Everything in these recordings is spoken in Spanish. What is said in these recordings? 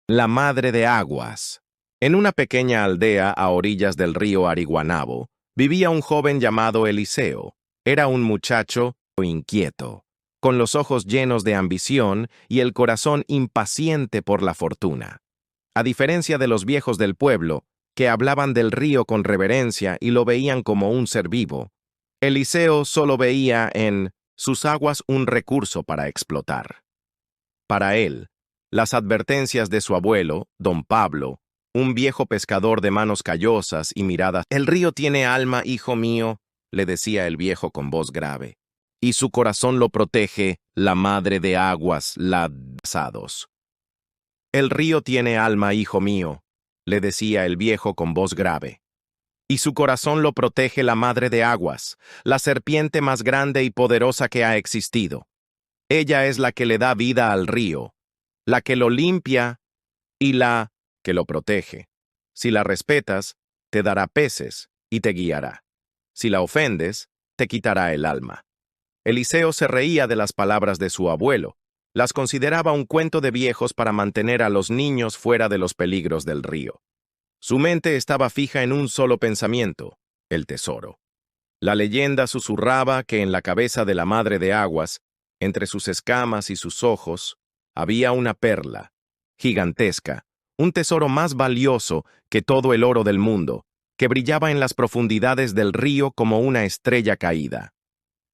La madre de aguas. En una pequeña aldea a orillas del río Ariguanabo, vivía un joven llamado Eliseo. Era un muchacho inquieto, con los ojos llenos de ambición y el corazón impaciente por la fortuna. A diferencia de los viejos del pueblo, que hablaban del río con reverencia y lo veían como un ser vivo, Eliseo solo veía en sus aguas un recurso para explotar. Para él, las advertencias de su abuelo, don Pablo, un viejo pescador de manos callosas y miradas. «El río tiene alma, hijo mío», le decía el viejo con voz grave, «y su corazón lo protege la madre de aguas, la Sados». «El río tiene alma, hijo mío», le decía el viejo con voz grave, «y su corazón lo protege la madre de aguas, la serpiente más grande y poderosa que ha existido. Ella es la que le da vida al río, la que lo limpia y la que lo protege. Si la respetas, te dará peces y te guiará. Si la ofendes, te quitará el alma». Eliseo se reía de las palabras de su abuelo. Las consideraba un cuento de viejos para mantener a los niños fuera de los peligros del río. Su mente estaba fija en un solo pensamiento: el tesoro. La leyenda susurraba que en la cabeza de la madre de aguas, entre sus escamas y sus ojos, había una perla, gigantesca, un tesoro más valioso que todo el oro del mundo, que brillaba en las profundidades del río como una estrella caída.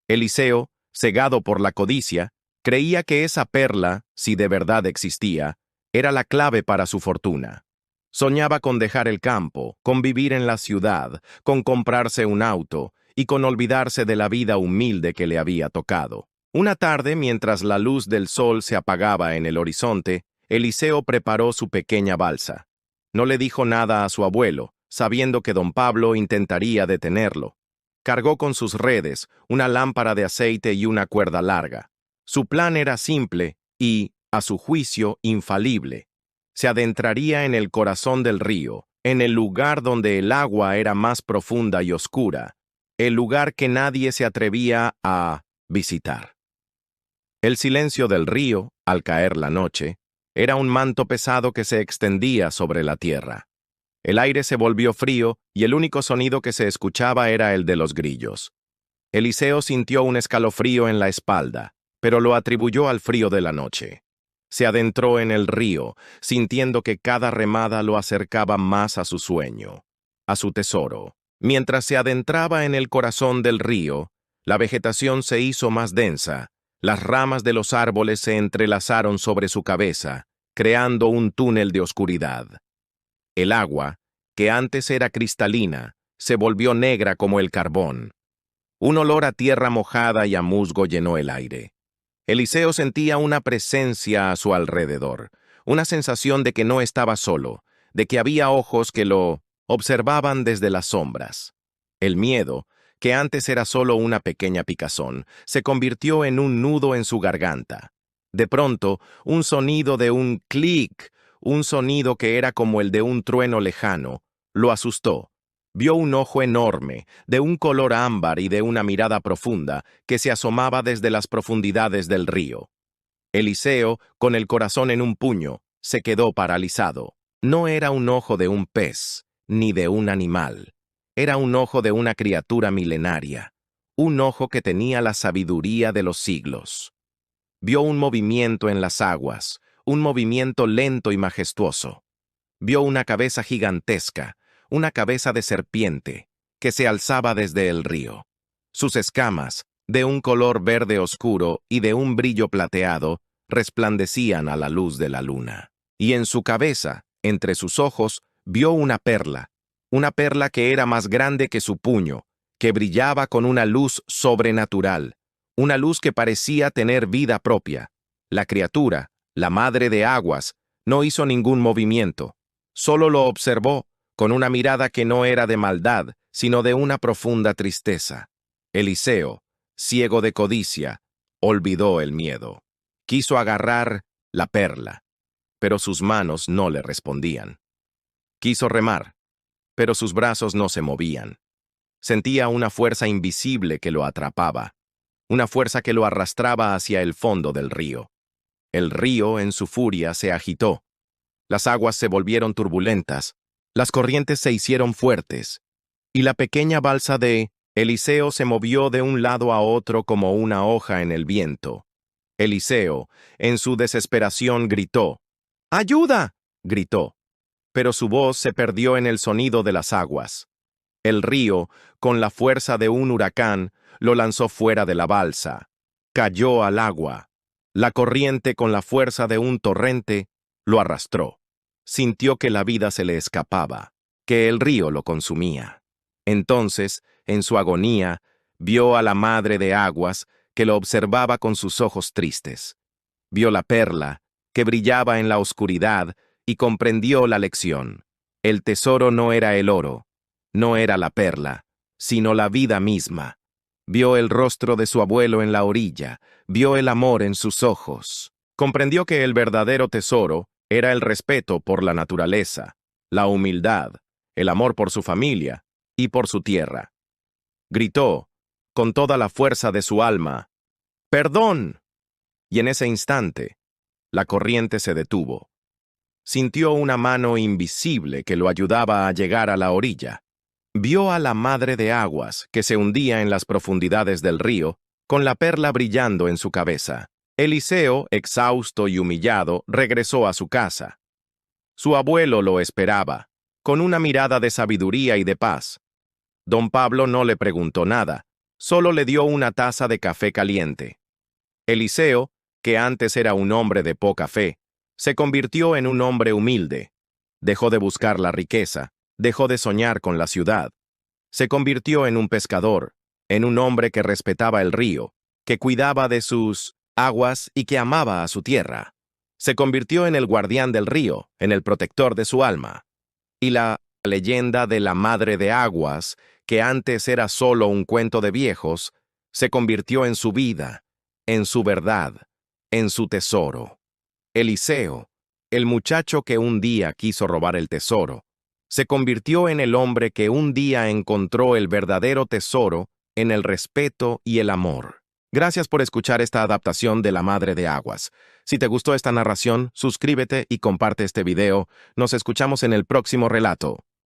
Eliseo, cegado por la codicia, creía que esa perla, si de verdad existía, era la clave para su fortuna. Soñaba con dejar el campo, con vivir en la ciudad, con comprarse un auto y con olvidarse de la vida humilde que le había tocado. Una tarde, mientras la luz del sol se apagaba en el horizonte, Eliseo preparó su pequeña balsa. No le dijo nada a su abuelo, sabiendo que don Pablo intentaría detenerlo. Cargó con sus redes, una lámpara de aceite y una cuerda larga. Su plan era simple y, a su juicio, infalible. Se adentraría en el corazón del río, en el lugar donde el agua era más profunda y oscura, el lugar que nadie se atrevía a visitar. El silencio del río, al caer la noche, era un manto pesado que se extendía sobre la tierra. El aire se volvió frío y el único sonido que se escuchaba era el de los grillos. Eliseo sintió un escalofrío en la espalda, pero lo atribuyó al frío de la noche. Se adentró en el río, sintiendo que cada remada lo acercaba más a su sueño, a su tesoro. Mientras se adentraba en el corazón del río, la vegetación se hizo más densa, las ramas de los árboles se entrelazaron sobre su cabeza, creando un túnel de oscuridad. El agua, que antes era cristalina, se volvió negra como el carbón. Un olor a tierra mojada y a musgo llenó el aire. Eliseo sentía una presencia a su alrededor, una sensación de que no estaba solo, de que había ojos que lo observaban desde las sombras. El miedo, que antes era solo una pequeña picazón, se convirtió en un nudo en su garganta. De pronto, un sonido de un clic, un sonido que era como el de un trueno lejano, lo asustó. Vio un ojo enorme, de un color ámbar y de una mirada profunda, que se asomaba desde las profundidades del río. Eliseo, con el corazón en un puño, se quedó paralizado. No era un ojo de un pez, ni de un animal. Era un ojo de una criatura milenaria, un ojo que tenía la sabiduría de los siglos. Vio un movimiento en las aguas, un movimiento lento y majestuoso. Vio una cabeza gigantesca, una cabeza de serpiente, que se alzaba desde el río. Sus escamas, de un color verde oscuro y de un brillo plateado, resplandecían a la luz de la luna. Y en su cabeza, entre sus ojos, vio una perla que era más grande que su puño, que brillaba con una luz sobrenatural, una luz que parecía tener vida propia. La criatura, la madre de aguas, no hizo ningún movimiento, solo lo observó, con una mirada que no era de maldad, sino de una profunda tristeza. Eliseo, ciego de codicia, olvidó el miedo. Quiso agarrar la perla, pero sus manos no le respondían. Quiso remar, pero sus brazos no se movían. Sentía una fuerza invisible que lo atrapaba, una fuerza que lo arrastraba hacia el fondo del río. El río, en su furia, se agitó. Las aguas se volvieron turbulentas, las corrientes se hicieron fuertes, y la pequeña balsa de Eliseo se movió de un lado a otro como una hoja en el viento. Eliseo, en su desesperación, gritó. ¡Ayuda! Gritó, pero su voz se perdió en el sonido de las aguas. El río, con la fuerza de un huracán, lo lanzó fuera de la balsa. Cayó al agua. La corriente, con la fuerza de un torrente, lo arrastró. Sintió que la vida se le escapaba, que el río lo consumía. Entonces, en su agonía, vio a la madre de aguas que lo observaba con sus ojos tristes. Vio la perla, que brillaba en la oscuridad, y comprendió la lección. El tesoro no era el oro, no era la perla, sino la vida misma. Vio el rostro de su abuelo en la orilla, vio el amor en sus ojos. Comprendió que el verdadero tesoro era el respeto por la naturaleza, la humildad, el amor por su familia y por su tierra. Gritó, con toda la fuerza de su alma, ¡Perdón! Y en ese instante, la corriente se detuvo. Sintió una mano invisible que lo ayudaba a llegar a la orilla. Vio a la madre de aguas que se hundía en las profundidades del río, con la perla brillando en su cabeza. Eliseo, exhausto y humillado, regresó a su casa. Su abuelo lo esperaba, con una mirada de sabiduría y de paz. Don Pablo no le preguntó nada, solo le dio una taza de café caliente. Eliseo, que antes era un hombre de poca fe, se convirtió en un hombre humilde. Dejó de buscar la riqueza, dejó de soñar con la ciudad. Se convirtió en un pescador, en un hombre que respetaba el río, que cuidaba de sus aguas y que amaba a su tierra. Se convirtió en el guardián del río, en el protector de su alma. Y la leyenda de la madre de aguas, que antes era solo un cuento de viejos, se convirtió en su vida, en su verdad, en su tesoro. Eliseo, el muchacho que un día quiso robar el tesoro, se convirtió en el hombre que un día encontró el verdadero tesoro en el respeto y el amor. Gracias por escuchar esta adaptación de La Madre de Aguas. Si te gustó esta narración, suscríbete y comparte este video. Nos escuchamos en el próximo relato.